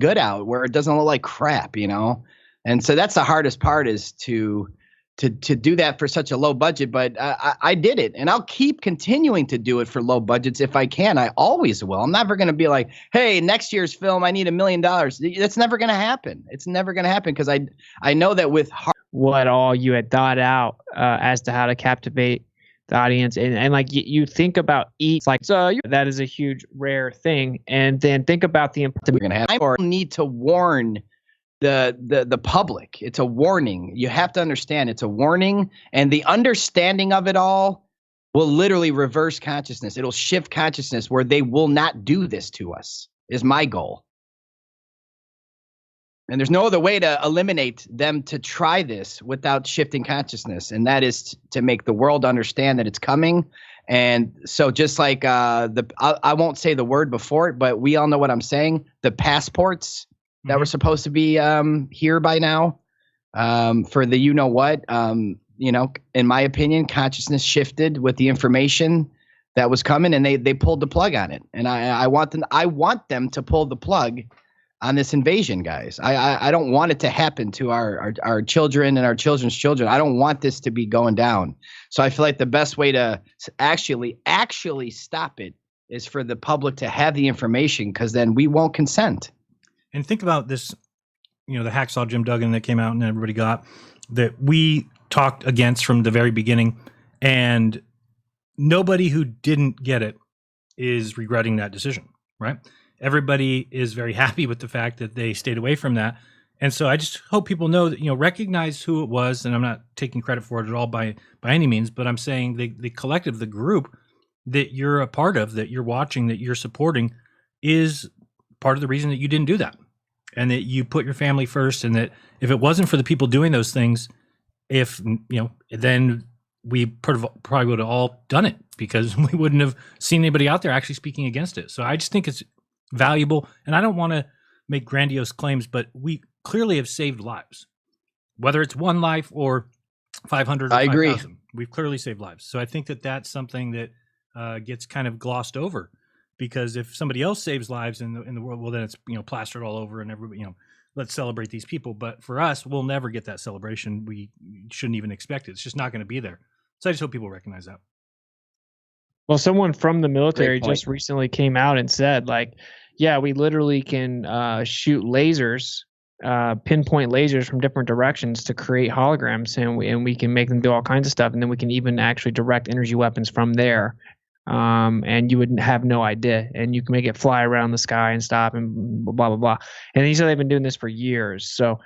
good out where it doesn't look like crap, you know? And so that's the hardest part is to do that for such a low budget. But I did it, and I'll keep continuing to do it for low budgets if I can. I always will. I'm never going to be like, hey, next year's film, I need $1 million. That's never going to happen. It's never going to happen because I know that with what all you had thought out as to how to captivate the audience, and like you think about each, like, so that is a huge rare thing, and then think about the we're going to have. I need to warn the public. It's a warning. You have to understand it's a warning, and the understanding of it all will literally reverse consciousness. It'll shift consciousness where they will not do this to us, is my goal. And there's no other way to eliminate them to try this without shifting consciousness, and that is to make the world understand that it's coming. And so just like I won't say the word before it, but we all know what I'm saying, the passports that were supposed to be here by now for the you know what, in my opinion, consciousness shifted with the information that was coming, and they pulled the plug on it. And I want them to pull the plug on this invasion, guys. I don't want it to happen to our children and our children's children. I don't want this to be going down. So I feel like the best way to actually stop it is for the public to have the information, because then we won't consent. And think about this, the Hacksaw Jim Duggan that came out and everybody got, that we talked against from the very beginning. And nobody who didn't get it is regretting that decision, right? Everybody is very happy with the fact that they stayed away from that. And so I just hope people know that, recognize who it was. And I'm not taking credit for it at all by any means, but I'm saying the collective, the group that you're a part of, that you're watching, that you're supporting, is part of the reason that you didn't do that, and that you put your family first. And that if it wasn't for the people doing those things, then we probably would have all done it, because we wouldn't have seen anybody out there actually speaking against it. So I just think it's valuable, and I don't want to make grandiose claims, but we clearly have saved lives, whether it's one life or 500 or I agree. 5,000. We've clearly saved lives. So I think that that's something that gets kind of glossed over, because if somebody else saves lives in the world, well, then it's plastered all over, and everybody, let's celebrate these people. But for us, we'll never get that celebration. We shouldn't even expect it. It's just not going to be there. So I just hope people recognize that. Well, someone from the military just recently came out and said, like, yeah, we literally can shoot lasers, pinpoint lasers from different directions to create holograms, and we can make them do all kinds of stuff, and then we can even actually direct energy weapons from there. And you would have no idea, and you can make it fly around the sky and stop and blah, blah, blah. And he said they've been doing this for years. So